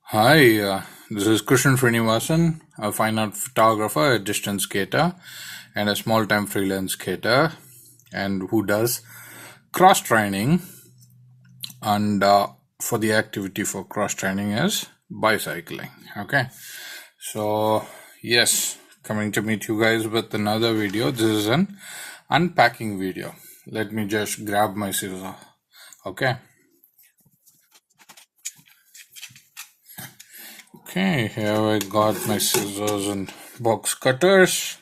Hi, this is Srinivasan, a fine art photographer, a distance skater, and a small-time freelance skater, and who does cross training. And for the activity for cross training is bicycling. Okay, so yes, coming to meet you guys with another video. This is an unpacking video. Let me just grab my scissors. Okay. Okay, here I got my scissors and box cutters.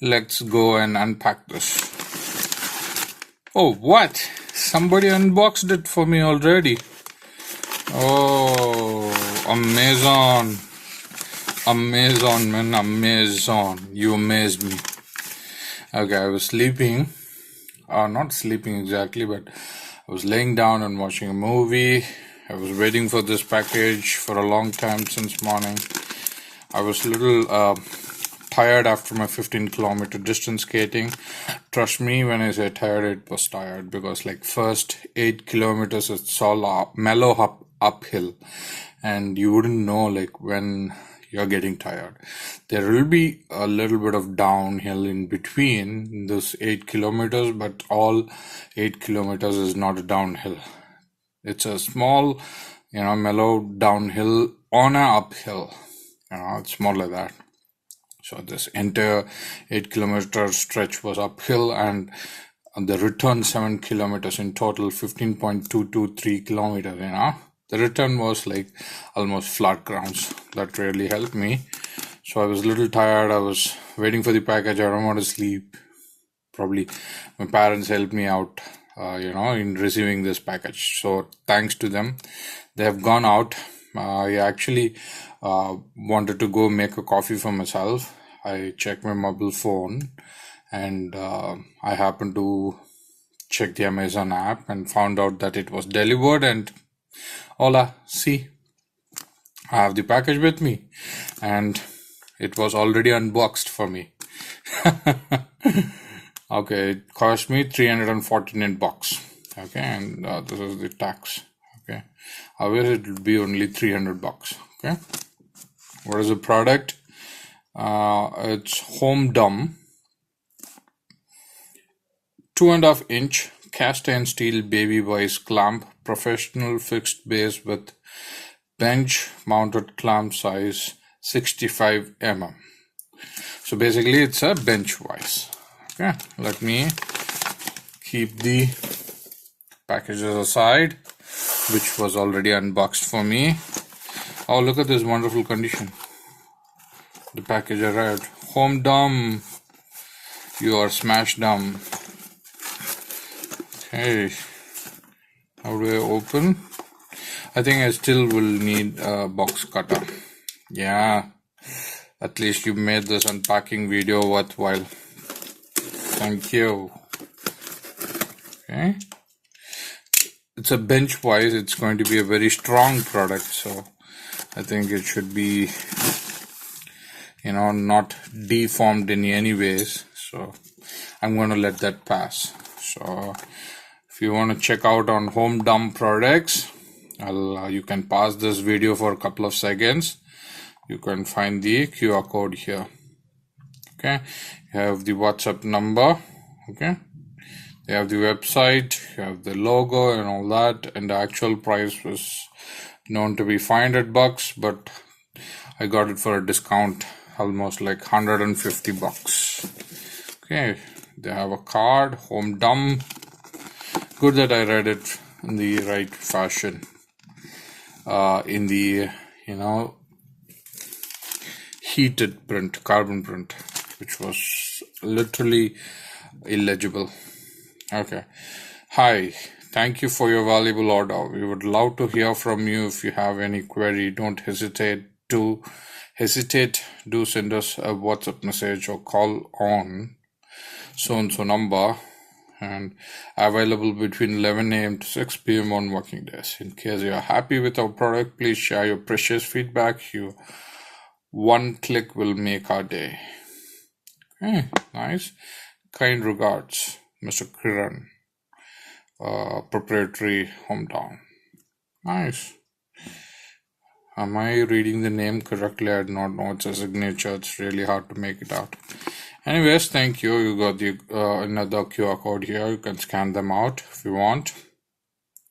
Let's go and unpack this. Oh, what? Somebody unboxed it for me already. Oh, Amazon. Amazon, man, Amazon. You amazed me. Okay, I was sleeping. Not sleeping exactly, but I was laying down and watching a movie. I was waiting for this package for a long time since morning. I was a little tired after my 15-kilometer distance skating. Trust me when I say tired, it was tired because like first 8 kilometers it's all mellow uphill, and you wouldn't know like when you're getting tired. There will be a little bit of downhill in between those 8 kilometers, but all 8 kilometers is not a downhill. It's a small, mellow downhill on a uphill. It's more like that. So this entire 8-kilometer stretch was uphill, and the return 7 kilometers in total, 15.223 kilometers. The return was like almost flat grounds. That really helped me. So I was a little tired. I was waiting for the package. I don't want to sleep. Probably my parents helped me out, in receiving this package. So thanks to them, they have gone out. I actually wanted to go make a coffee for myself. I checked my mobile phone, and I happened to check the Amazon app and found out that it was delivered. And hola, see, I have the package with me, and it was already unboxed for me. Okay, it cost me 349 bucks. Okay, and this is the tax. Okay, however, it will be only 300 bucks. Okay, what is the product? It's Homdum 2.5 inch cast iron steel baby boys clamp, professional fixed base with bench mounted clamp size 65 mm. So basically it's a bench wise. Okay, let me keep the packages aside, which was already unboxed for me. Oh, look at this wonderful condition. The package arrived. Homdum, you are smash dumb. Okay, how do I open? I think I still will need a box cutter. Yeah, at least you made this unpacking video worthwhile. Thank you. Okay, it's a bench wise. It's going to be a very strong product, so I think it should be, not deformed in any ways. So I'm going to let that pass. So if you want to check out on Homdum products, you can pause this video for a couple of seconds. You can find the QR code here. Okay, you have the WhatsApp number. Okay, you have the website, you have the logo and all that, and the actual price was known to be 500 bucks, but I got it for a discount, almost like 150 bucks. Okay, they have a card, Homdum. Good that I read it in the right fashion. In the heated print, carbon print, which was literally illegible. Okay, hi, thank you for your valuable order. We would love to hear from you. If you have any query, don't hesitate. Do send us a WhatsApp message or call on so-and-so number, and available between 11 a.m. to 6 p.m. on working days. In case you are happy with our product, please share your precious feedback. One click will make our day. Okay, nice. Kind regards, Mr. Kiran, proprietary Hometown. Nice. Am I reading the name correctly? I do not know. It's a signature. It's really hard to make it out. Anyways, thank you. You got the another QR code here. You can scan them out if you want.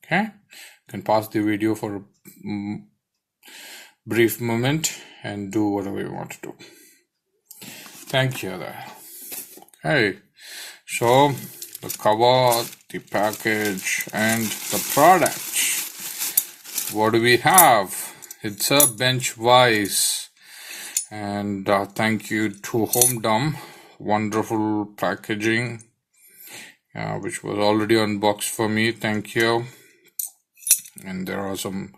Okay. You can pause the video for a brief moment and do whatever you want to do. Thank you there. Okay. So the cover, the package, and the product. What do we have? It's a bench vise, and thank you to Homdum. Wonderful packaging, which was already unboxed for me. Thank you. And there are some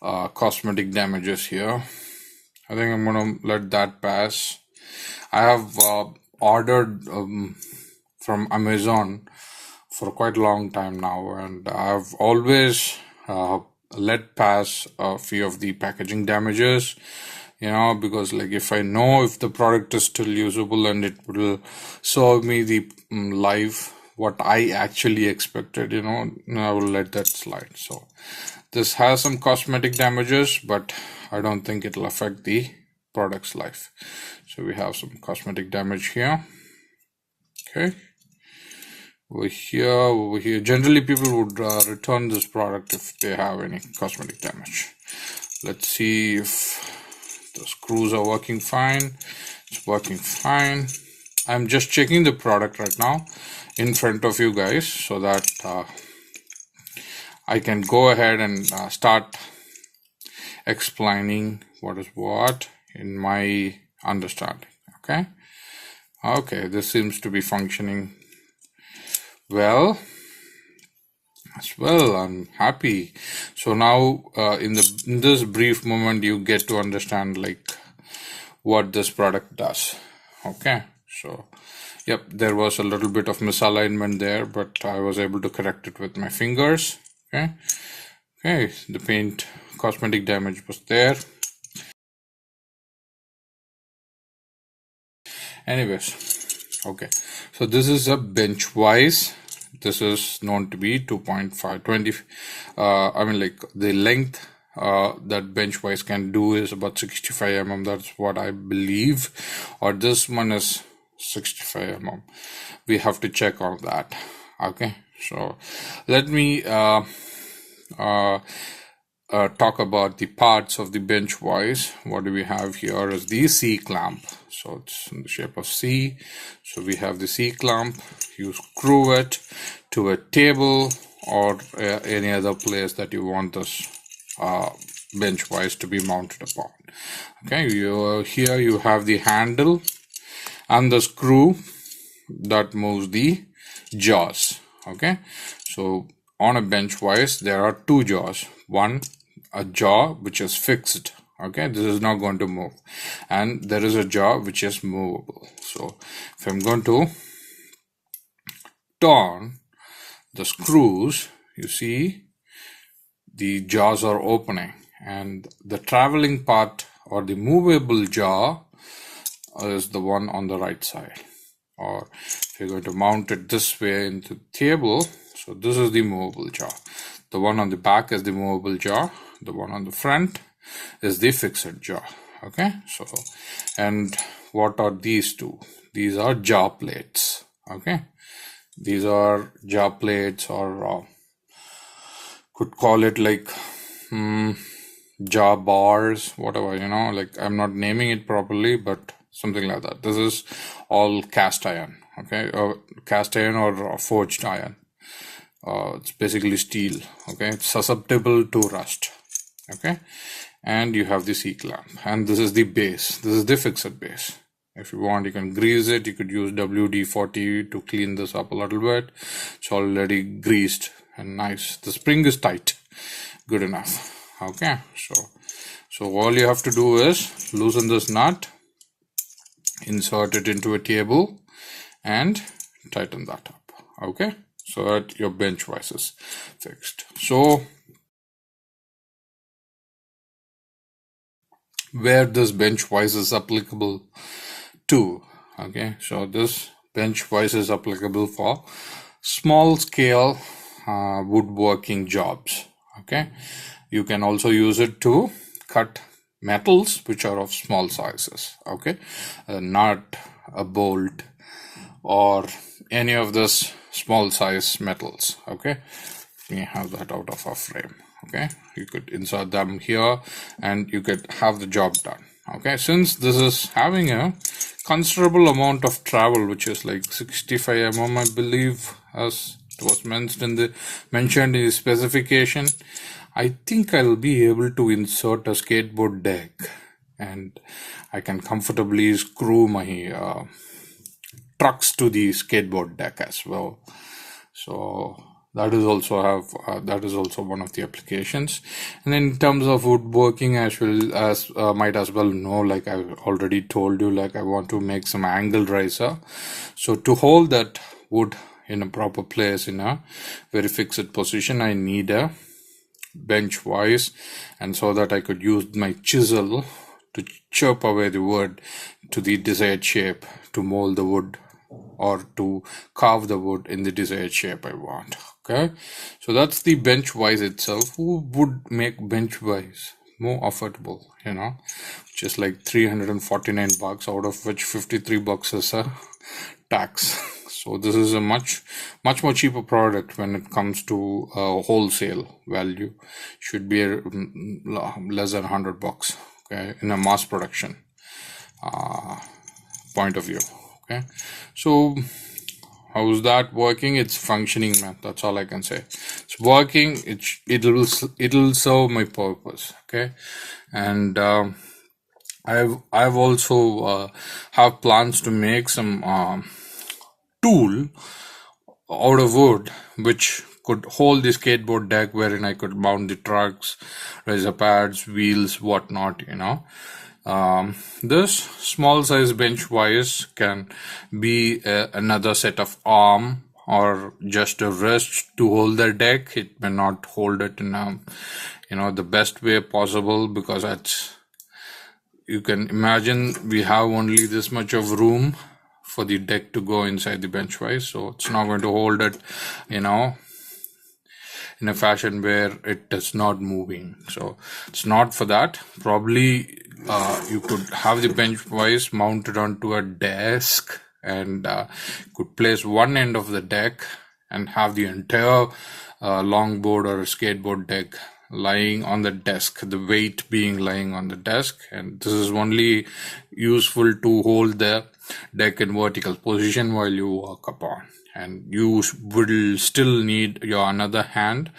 cosmetic damages here. I think I'm gonna let that pass. I have ordered from Amazon for quite a long time now, and I've always let pass a few of the packaging damages, because like if I know if the product is still usable and it will serve me the life what I actually expected, I will let that slide. So this has some cosmetic damages, but I don't think it'll affect the product's life. So we have some cosmetic damage here. Okay. Over here. Generally, people would return this product if they have any cosmetic damage. Let's see if the screws are working fine. It's working fine. I'm just checking the product right now in front of you guys so that I can go ahead and start explaining what is what in my understanding. Okay, this seems to be functioning well as well. I'm happy. So now in this brief moment you get to understand like what this product does. Okay, so yep, there was a little bit of misalignment there, but I was able to correct it with my fingers. Okay, the paint cosmetic damage was there. Anyways, okay, so this is a bench vise. This is known to be 2.520. I mean, like the length that bench vise can do is about 65 mm. That's what I believe. Or this one is 65 mm. We have to check on that. Okay, so let me talk about the parts of the bench vise. What do we have here is the C clamp. So it's in the shape of C. So we have the C clamp. You screw it to a table or any other place that you want this bench vise to be mounted upon. Okay, here you have the handle and the screw that moves the jaws. Okay, so on a bench vise there are two jaws. One, a jaw which is fixed. Okay, this is not going to move, and there is a jaw which is movable. So if I'm going to turn the screws, you see the jaws are opening, and the traveling part or the movable jaw is the one on the right side. Or if you're going to mount it this way into the table, so this is the movable jaw. The one on the back is the movable jaw. The one on the front is the fixed jaw. Okay, so and what are these two? These are jaw plates. Okay, these are jaw plates, or could call it like jaw bars, whatever, like I'm not naming it properly, but something like that. This is all cast iron. Okay, cast iron or forged iron. It's basically steel. Okay, it's susceptible to rust. Okay, and you have the C clamp, and this is the base. This is the fixed base. If you want, you can grease it. You could use WD-40 to clean this up a little bit. It's already greased and nice. The spring is tight, good enough. Okay, so all you have to do is loosen this nut, insert it into a table, and tighten that up. Okay, so that your bench vise is fixed. So where this bench vise is applicable to? Okay, so this bench vise is applicable for small scale woodworking jobs. Okay, you can also use it to cut metals which are of small sizes. Okay, a nut, a bolt, or any of this small size metals. Okay, we have that out of our frame. Okay, you could insert them here and you could have the job done. Okay, since this is having a considerable amount of travel, which is like 65 mm, I believe, as it was mentioned in the specification, I think I'll be able to insert a skateboard deck, and I can comfortably screw my trucks to the skateboard deck as well. So that is also one of the applications. And in terms of woodworking, as well as might as well know, like I already told you, like I want to make some angle riser. So to hold that wood in a proper place, in a very fixed position, I need a bench wise, and so that I could use my chisel to chop away the wood to the desired shape, to mold the wood or to carve the wood in the desired shape I want. Okay, so that's the bench wise itself. Who would make bench wise more affordable, just like 349 bucks, out of which 53 bucks is a tax. So this is a much more cheaper product when it comes to wholesale value. Should be less than 100 bucks. Okay, in a mass production point of view. Okay, so how's that working? It's functioning, man. That's all I can say. It's working. It'll serve my purpose. Okay, and I've also have plans to make some tool out of wood which could hold the skateboard deck, wherein I could mount the trucks, razor pads, wheels, whatnot. This small size bench wise can be another set of arm or just a wrist to hold the deck. It may not hold it in the best way possible, because you can imagine we have only this much of room for the deck to go inside the bench wise, so it's not going to hold it in a fashion where it is not moving. So it's not for that. Probably you could have the bench wise mounted onto a desk, and could place one end of the deck and have the entire longboard or skateboard deck lying on the desk, the weight being lying on the desk, and this is only useful to hold the deck in vertical position while you walk upon, and you will still need your another hand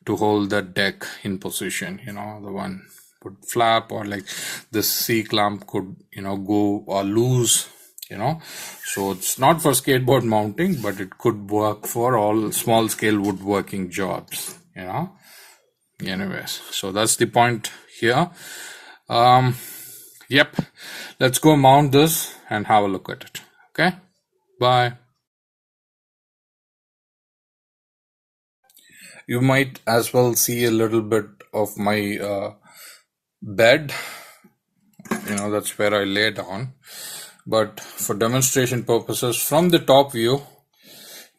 to hold the deck in position. The one would flap, or like the C-clamp could go or loose. So it's not for skateboard mounting, but it could work for all small scale woodworking jobs. Anyways, so that's the point here. Yep, let's go mount this and have a look at it. Okay, bye. You might as well see a little bit of my bed. That's where I lay down, but for demonstration purposes, from the top view,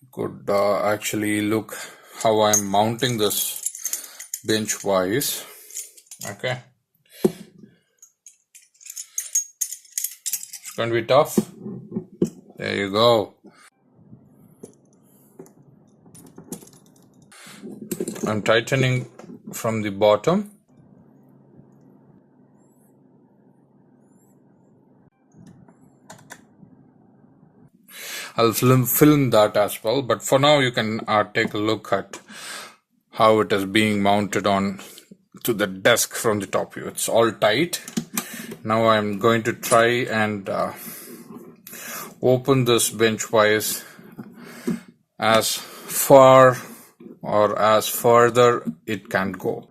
you could actually look how I'm mounting this bench wise. Okay, it's going to be tough. There you go. I'm tightening from the bottom. I'll film that as well, but for now you can take a look at how it is being mounted on to the desk from the top view. It's all tight. Now I'm going to try and open this bench wise as far or as further it can go.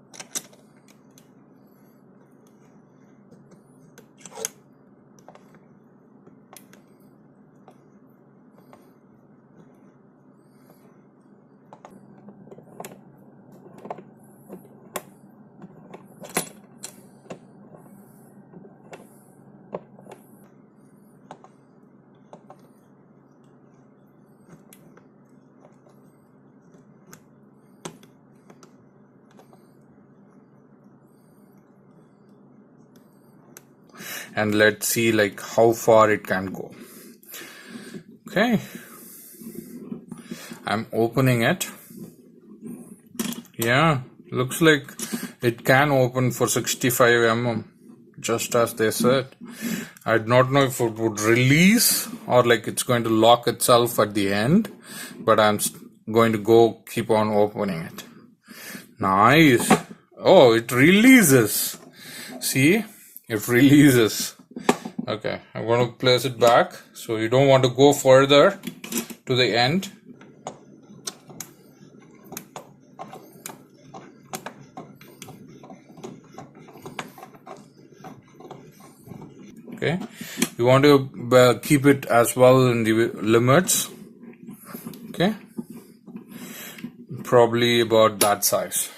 and let's see like how far it can go. Okay, I'm opening it. Yeah, looks like it can open for 65 mm, just as they said. I do not know if it would release or like it's going to lock itself at the end, but I'm going to keep on opening it. Nice. Oh, it releases. See, it releases. Okay, I'm going to place it back. So you don't want to go further to the end. Okay, you want to keep it as well in the limits. Okay, probably about that size.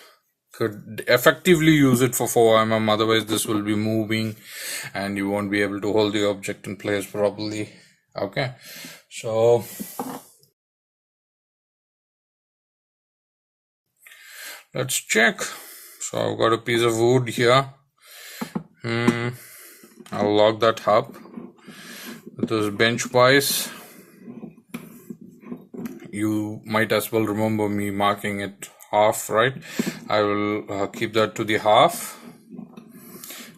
Could effectively use it for 4 mm, otherwise this will be moving and you won't be able to hold the object in place properly. Okay, so let's check. So I've got a piece of wood here. I'll lock that up with this bench wise. You might as well remember me marking it half, right? I will keep that to the half.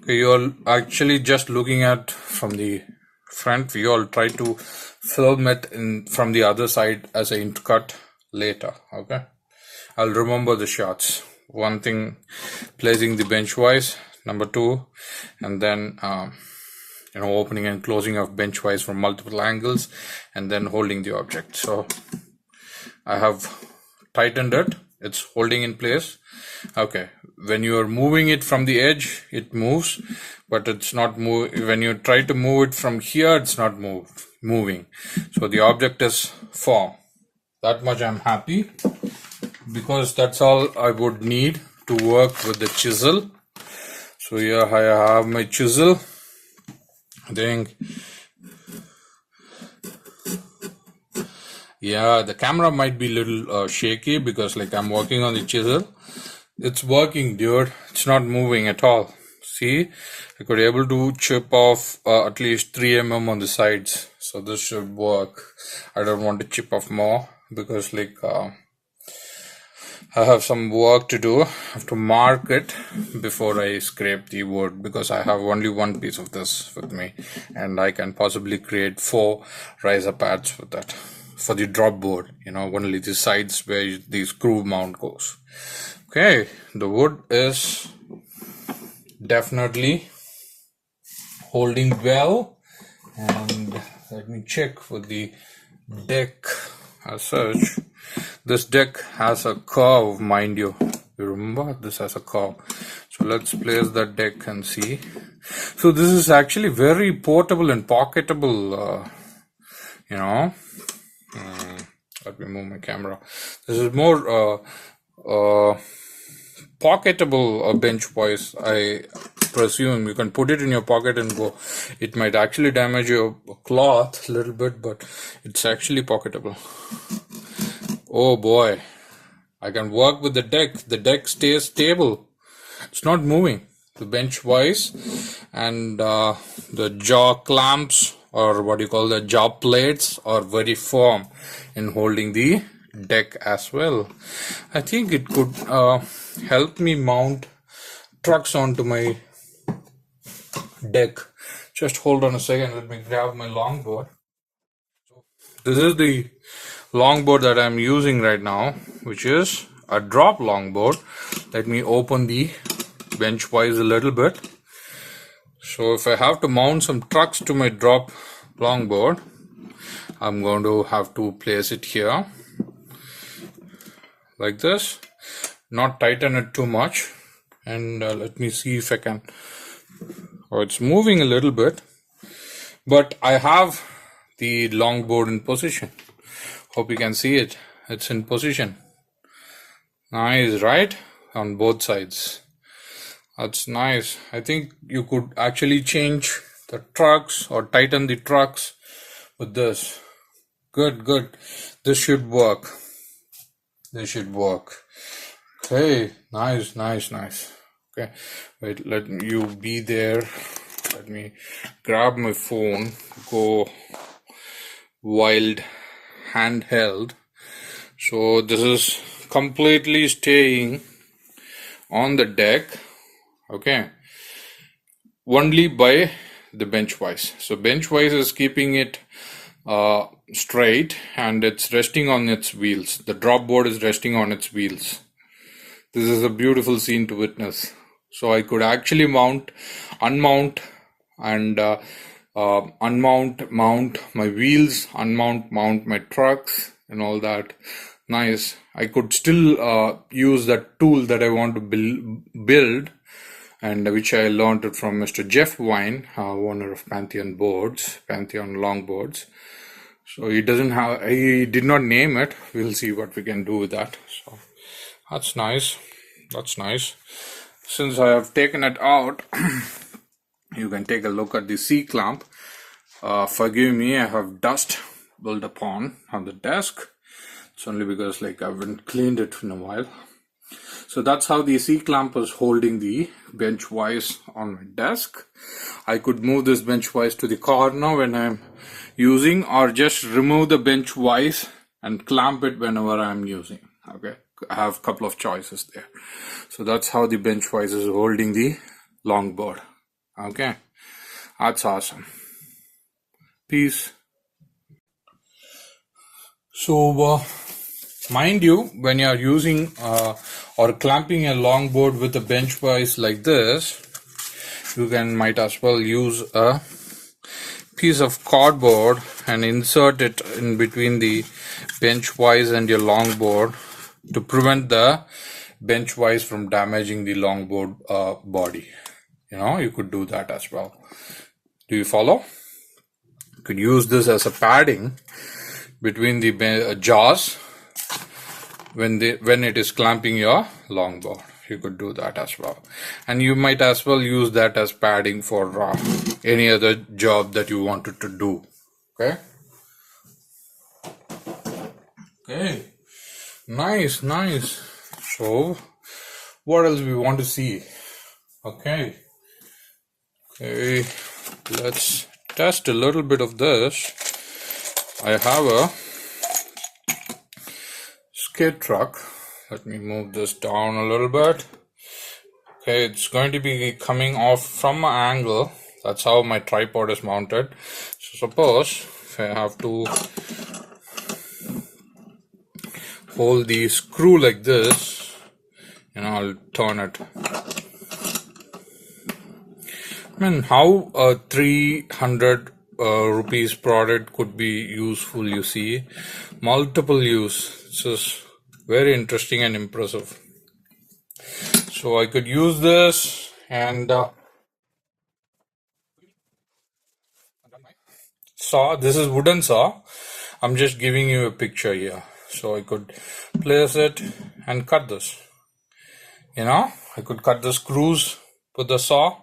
Okay, you're actually just looking at from the front view. I'll try to film it from the other side as an intercut later. Okay, I'll remember the shots. One thing, placing the bench wise, number 2, and then opening and closing of bench wise from multiple angles, and then holding the object. So I have tightened it. It's holding in place. Okay, when you are moving it from the edge, it moves, but it's not when you try to move it from here, it's not moving. So the object is firm. That much I'm happy, because that's all I would need to work with the chisel. So here I have my chisel. I think, yeah, the camera might be a little shaky because like I'm working on the chisel. It's working, dude. It's not moving at all. See, I could able to chip off at least 3 mm on the sides. So this should work. I don't want to chip off more because like I have some work to do. I have to mark it before I scrape the wood, because I have only one piece of this with me, and I can possibly create 4 riser pads with that for the drop board, only the sides where the screw mount goes. Okay, the wood is definitely holding well, and let me check with the deck as such. This deck has a curve, mind you. You remember, this has a curve. So let's place that deck and see. So this is actually very portable and pocketable, let me move my camera. This is more pocketable bench wise. I presume you can put it in your pocket and go. It might actually damage your cloth a little bit, but it's actually pocketable. Oh boy, I can work with the deck. The deck stays stable. It's not moving. The bench wise, and the jaw clamps, or what you call the jaw plates, are very firm in holding the deck as well. I think it could help me mount trucks onto my deck. Just hold on a second. Let me grab my longboard. So this is the longboard that I'm using right now, which is a drop longboard. Let me open the bench wise a little bit. So if I have to mount some trucks to my drop longboard, I'm going to have to place it here like this, not tighten it too much, and let me see if I can. Oh, it's moving a little bit, but I have the longboard in position. Hope you can see it. It's in position. Nice, right? On both sides. That's nice. I think you could actually change the trucks or tighten the trucks with this. Good, good. This should work. This should work. Okay, nice, nice, nice. Okay, wait, let you be there. Let Let me grab my phone, go wild handheld. So this is completely staying on the deck, okay, only by the bench vise. So bench vise is keeping it straight, and it's resting on its wheels. The drop board is resting on its wheels. This is a beautiful scene to witness. So I could actually unmount and unmount, mount my wheels, unmount, mount my trucks and all that. Nice. I could still use that tool that I want to build, and which I learned it from Mr. Jeff Wine, owner of Pantheon longboards. So he did not name it. We'll see what we can do with that. So that's nice. Since I have taken it out, you can take a look at the C-clamp. Forgive me, I have dust built upon on the desk. It's only because I haven't cleaned it in a while. So that's how the C-clamp is holding the bench vise on my desk. I could move this bench vise to the corner when I'm using, or just remove the bench vise and clamp it whenever I'm using. Okay, I have a couple of choices there. So that's how the bench vise is holding the longboard. Okay, that's awesome. Peace. So mind you, when you are using or clamping a longboard with a bench vise like this, you might as well use a piece of cardboard and insert it in between the bench vise and your longboard to prevent the bench vise from damaging the longboard body. You could do that as well. Do you follow? You could use this as a padding between the jaws when it is clamping your longboard. You could do that as well, and you might as well use that as padding for any other job that you wanted to do. Okay, nice. So what else we want to see? Okay, let's test a little bit of this. I have a skate truck. Let me move this down a little bit. Okay, it's going to be coming off from an angle. That's how my tripod is mounted. So suppose if I have to hold the screw like this, I'll turn it. How a 300 rupees product could be useful, you see. Multiple use. This is very interesting and impressive. So I could use this and saw. This is wooden saw. I'm just giving you a picture here. So I could place it and cut this. I could cut the screws with the saw,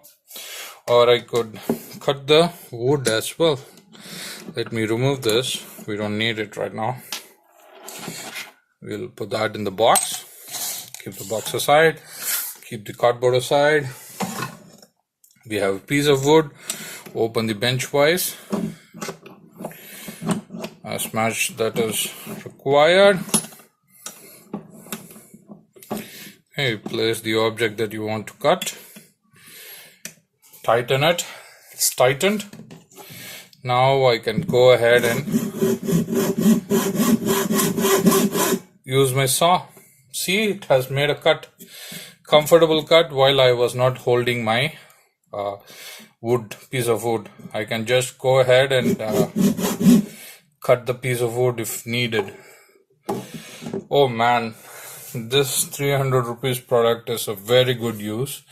or I could cut the wood as well. Let me remove this. We don't need it right now. We'll put that in the box. Keep the box aside. Keep the cardboard aside. We have a piece of wood. Open the bench vise as much that is required. Okay, place the object that you want to cut. Tighten it. It's tightened. Now I can go ahead and use my saw. See, it has made a cut. Comfortable cut while I was not holding my piece of wood. I can just go ahead and cut the piece of wood if needed. Oh man, this 300 rupees product is a very good use,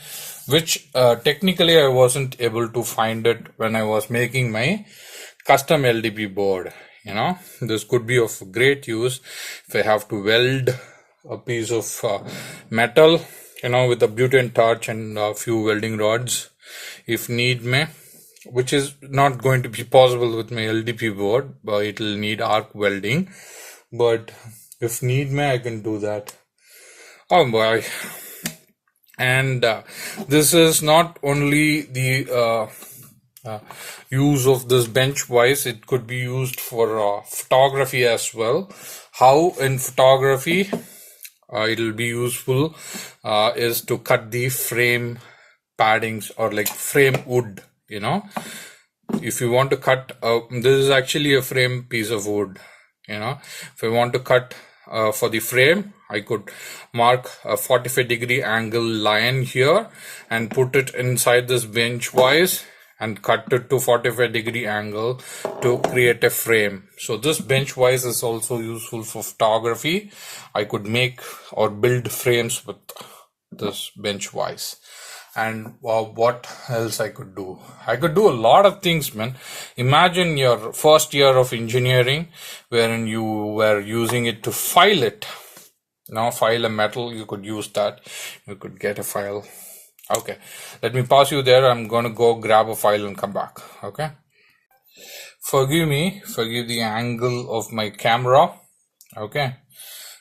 which technically I wasn't able to find it when I was making my custom LDP board. This could be of great use if I have to weld a piece of metal, with a butane torch and a few welding rods if need may, which is not going to be possible with my LDP board, but it will need arc welding. But if need may, I can do that. Oh boy. And this is not only the use of this bench wise. It could be used for photography as well. How in photography it will be useful is to cut the frame paddings or like frame wood, you know. If you want to cut, this is actually a frame piece of wood, you know. If I want to cut for the frame, I could mark a 45-degree angle line here and put it inside this bench wise and cut it to 45-degree angle to create a frame. So this bench wise is also useful for photography. I could make or build frames with this bench wise. And what else I could do? I could do a lot of things, man. Imagine your first year of engineering wherein you were using it to file it. Now file a metal, you could use that. You could get a file. Okay, let me pause you there. I'm going to go grab a file and come back. Okay. Forgive me, forgive the angle of my camera. Okay.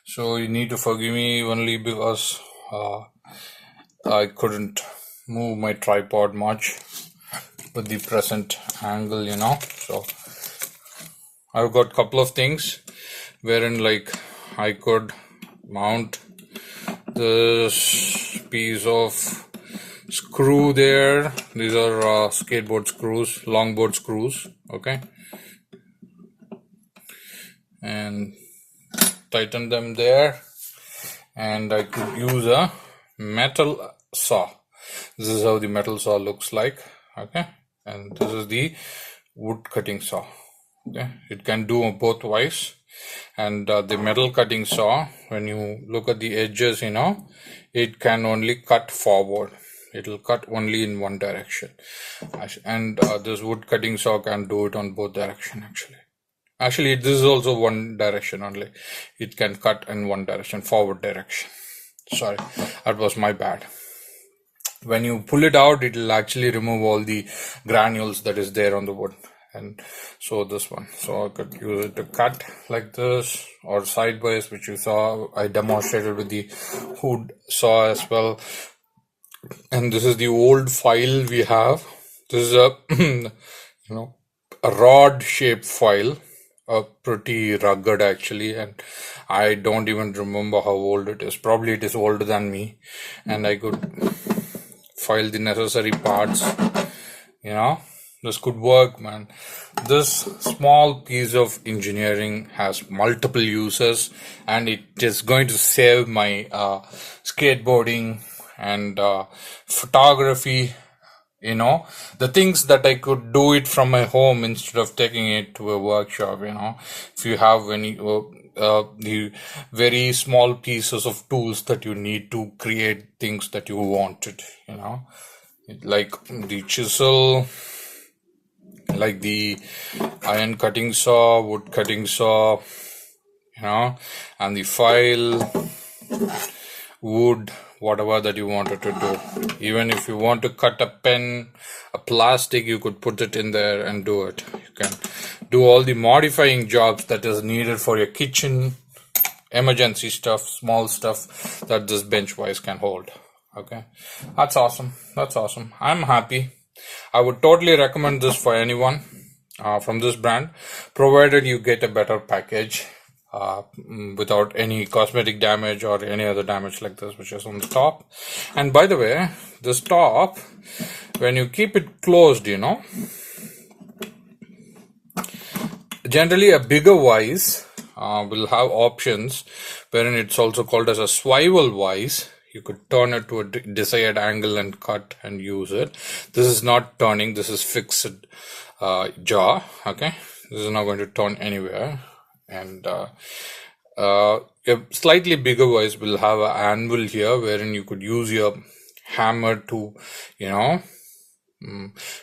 So you need to forgive me only because I couldn't move my tripod much with the present angle, you know. So I've got a couple of things wherein like I could mount this piece of screw there. These are skateboard screws, longboard screws. Okay, and tighten them there. And I could use a metal saw. This is how the metal saw looks like. Okay, and this is the wood cutting saw. Okay, it can do both ways. And the metal cutting saw, when you look at the edges, you know, it can only cut forward. It will cut only in one direction. And this wood cutting saw can do it on both direction actually. Actually, this is also one direction only. It can cut in one direction, forward direction. Sorry, that was my bad. When you pull it out, it will actually remove all the granules that is there on the wood. And so this one, so I could use it to cut like this, or sideways, which you saw I demonstrated with the hood saw as well. And this is the old file we have. This is a you know, a rod shaped file, pretty rugged actually, and I don't even remember how old it is. Probably it is older than me. And I could file the necessary parts, you know. This could work, man. This small piece of engineering has multiple uses, and it is going to save my skateboarding and photography. You know, the things that I could do it from my home instead of taking it to a workshop. You know, if you have any the very small pieces of tools that you need to create things that you wanted, you know, like the chisel, like the iron cutting saw, wood cutting saw, you know, and the file, wood, whatever that you wanted to do. Even if you want to cut a pen, a plastic, you could put it in there and do it. You can do all the modifying jobs that is needed for your kitchen, emergency stuff, small stuff that this bench wise can hold. Okay, that's awesome. That's awesome. I'm happy. I would totally recommend this for anyone from this brand, provided you get a better package without any cosmetic damage or any other damage like this, which is on the top. And by the way, this top, when you keep it closed, you know, generally a bigger vise will have options wherein it's also called as a swivel vise. You could turn it to a desired angle and cut and use it. This is not turning, this is fixed jaw. Okay, this is not going to turn anywhere. And a slightly bigger vise will have an anvil here wherein you could use your hammer to, you know,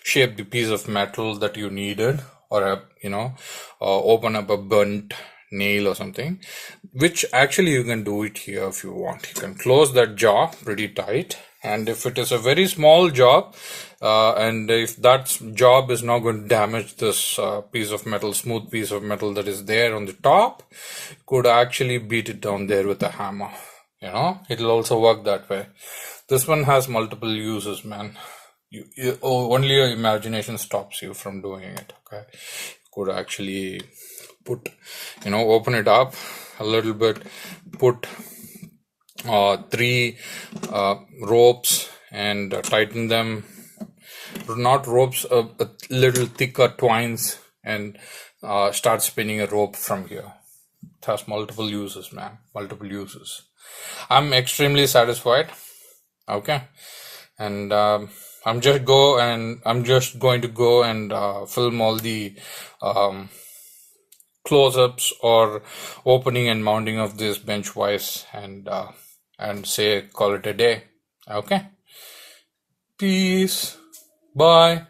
shape the piece of metal that you needed, or you know, open up a burnt nail or something, which actually you can do it here if you want. You can close that jaw pretty tight, and if it is a very small job, and if that job is not going to damage this piece of metal, smooth piece of metal that is there on the top, you could actually beat it down there with a hammer. You know, it'll also work that way. This one has multiple uses, man. only your imagination stops you from doing it. Okay, you could actually put, open it up a little bit, put 3 ropes and tighten them, not ropes, a little thicker twines, and start spinning a rope from here. It has multiple uses, man, multiple uses. I'm extremely satisfied. Okay, and I'm just going to go and film all the close-ups or opening and mounting of this bench vise, and say call it a day. Okay, peace, bye.